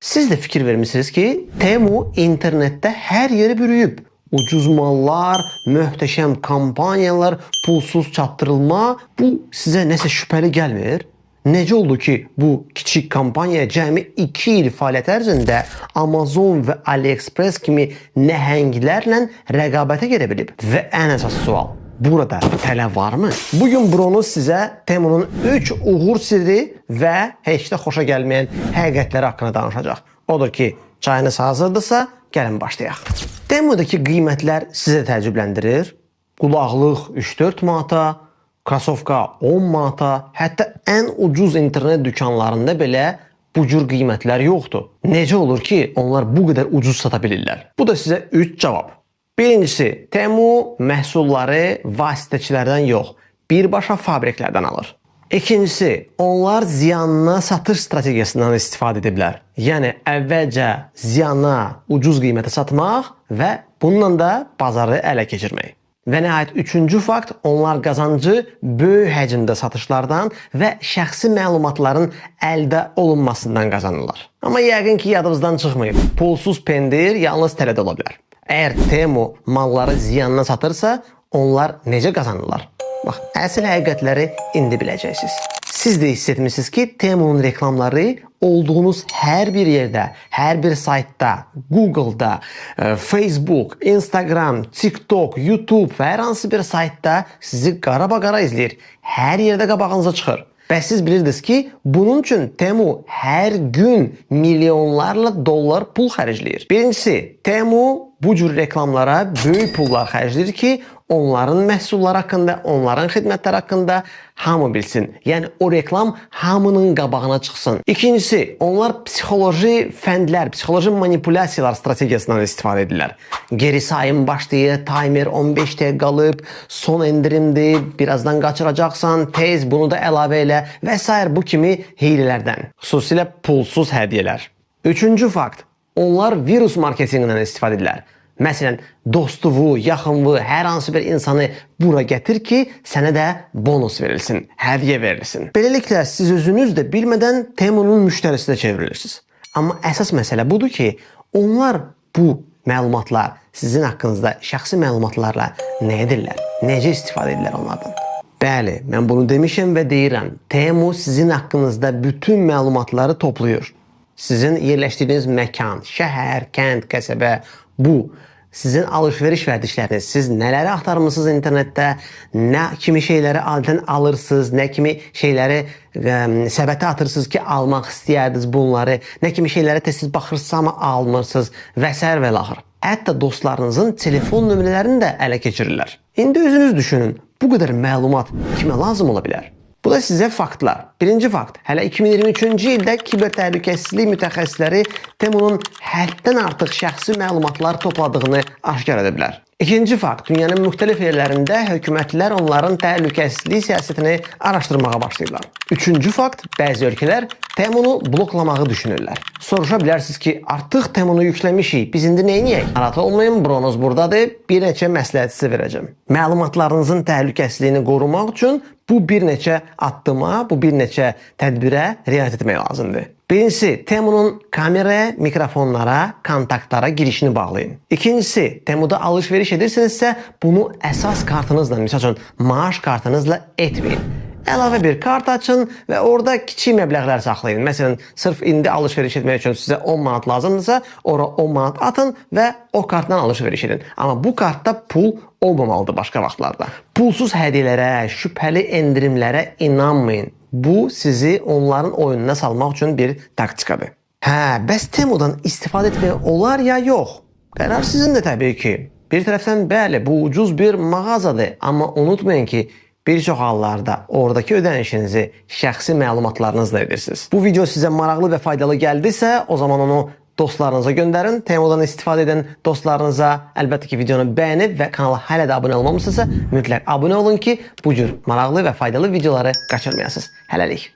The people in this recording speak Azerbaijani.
Siz de fikir vermişsiniz ki Temu internette her yeri bürüyüb. Ucuz mallar, möhtəşəm kampanyalar, pulsuz çatdırılma bu sizə nəsə şübhəli gəlmir? Necə oldu ki bu kiçik kampanya cəmi 2 il fəaliyyət ərzində Amazon və AliExpress kimi nəhənglərlə rəqabətə gedə bilib? Və ən əsas sual, burada tələb varmı? Bugün Bronos sizə Temu'nun 3 uğur sirri və heç də xoşa gəlməyən həqiqətləri haqqında danışacaq. Odur ki, çayınız hazırdırsa, gəlin başlayaq. Temu'dakı qiymətlər sizə təəccübləndirir. Qulaqlıq 3-4 manata, krasovka 10 manata, hətta ən ucuz internet dükanlarında belə bu cür qiymətlər yoxdur. Necə olur ki, onlar bu qədər ucuz sata bilirlər? Bu da sizə 3 cavab. Birincisi, Temu məhsulları vasitəçilərdən yox, birbaşa fabriklərdən alır. İkincisi, onlar ziyanına satış strategiyasından istifadə ediblər. Yəni, əvvəlcə ziyana ucuz qiymətə satmaq və bununla da bazarı ələ keçirmək. Və nəhayət üçüncü fakt, onlar qazancı böyük həcmdə satışlardan və şəxsi məlumatların əldə olunmasından qazanırlar. Amma yəqin ki, yadınızdan çıxmayıb. Pulsuz pendir yalnız tələdə ola bilər. Əgər Temu malları ziyanına satırsa, onlar necə qazanırlar? Bax, əsl həqiqətləri indi biləcəksiniz. Siz də hiss etmişsiniz ki, Temu'nun reklamları olduğunuz hər bir yerdə, hər bir saytda, Google'da, Facebook, Instagram, TikTok, YouTube və hər hansı bir saytda sizi qara-qara izləyir. Hər yerdə qabağınıza çıxır. Bəs siz bilirdiniz ki, bunun üçün Temu hər gün milyonlarla dollar pul xərcləyir. Birincisi, Temu bu cür reklamlara böyük pullar xərcləyir ki, onların məhsulları haqqında, onların xidmətləri haqqında hamı bilsin. Yəni, o reklam hamının qabağına çıxsın. İkincisi, onlar psixoloji fəndlər, psixoloji manipulyasiyalar strategiyasından istifadə edirlər. Geri sayım başlayır, timer 15 dəqiqə qalıb, son endirimdir, birazdan qaçıracaqsan, tez bunu da əlavə elə və s. bu kimi hiylələrdən. Xüsusilə pulsuz hədiyyələr. Üçüncü fakt, onlar virus marketingindən istifadə edirlər. Məsələn, dostuvu, yaxınvu, hər hansı bir insanı bura gətir ki, sənə də bonus verilsin, hədiyyə verilsin. Beləliklə, siz özünüz də bilmədən Temu'nun müştərisinə çevrilirsiniz. Amma əsas məsələ budur ki, onlar bu məlumatlar sizin haqqınızda şəxsi məlumatlarla nə edirlər? Necə istifadə edirlər onlardan? Bəli, mən bunu demişəm və deyirəm. Temu sizin haqqınızda bütün məlumatları toplayır. Sizin yerləşdiyiniz məkan, şəhər, kənd, qəsəbə, bu sizin alış-veriş vərdişləriniz, siz nələri axtarmışsınız internetdə, nə kimi şeyləri əldən alırsınız, nə kimi şeyləri səbətə atırsınız ki, almaq istəyirdiniz bunları, nə kimi şeyləri tez-tez baxırsınız amma almırsınız və s. və l. Hətta dostlarınızın telefon nömrələrini də ələ keçirirlər. İndi özünüz düşünün, bu qədər məlumat kimə lazım ola bilər? Bu da sizə faktlar. Birinci fakt, hələ 2023-cü ildə kiber təhlükəsizlik mütəxəssisləri Temu'nun həddən artıq şəxsi məlumatlar topladığını aşkar ediblər. İkinci fakt, dünyanın müxtəlif yerlərində hökumətlər onların təhlükəsizlik siyasətini araşdırmağa başlayırlar. Üçüncü fakt, bəzi ölkələr Temu'nu bloklamağı düşünürlər. Soruşa bilərsiniz ki, artıq Temu'nu yükləmişik, biz indi neyniyək? Narahat olmayın, Bronos buradadır, bir neçə məsləhət sizə verəcəm. Məlumatlarınızın təhlükəsizliyini qorumaq üçün bu bir neçə addıma, bu bir neçə tədbirə riayət etmək lazımdır. Birincisi, Temu'nun kamera, mikrofonlara, kontaktlara girişini bağlayın. İkincisi, Temu'da alış-veriş edirsinizsə, bunu əsas kartınızla, misal üçün maaş kartınızla etməyin. Əlavə bir kart açın və orada kiçik məbləğlər saxlayın. Məsələn, sırf indi alış-veriş etmək üçün sizə 10 manat lazımdırsa, ora 10 manat atın və o kartdan alış-veriş edin. Amma bu kartda pul olmamalıdır başqa vaxtlarda. Pulsuz hədiyyələrə, şübhəli endirimlərə inanmayın. Bu sizi onların oyununa salmaq üçün bir taktikadır. Bəs Temu'dan istifadə etmək olar ya yox? Qərar sizindir təbii ki. Bir tərəfdən bəli, bu ucuz bir mağazadır. Amma unutmayın ki, bir çox hallarda oradakı ödənişinizi şəxsi məlumatlarınızla edirsiniz. Bu video sizə maraqlı və faydalı gəldisə, o zaman onu dostlarınıza göndərin. Temu'dan istifadə edən dostlarınıza əlbəttə ki, videonu bəyənib və kanala hələ də abunə olmamışsınızsa, mütləq abunə olun ki, bu cür maraqlı və faydalı videoları qaçırmayasınız. Hələlik.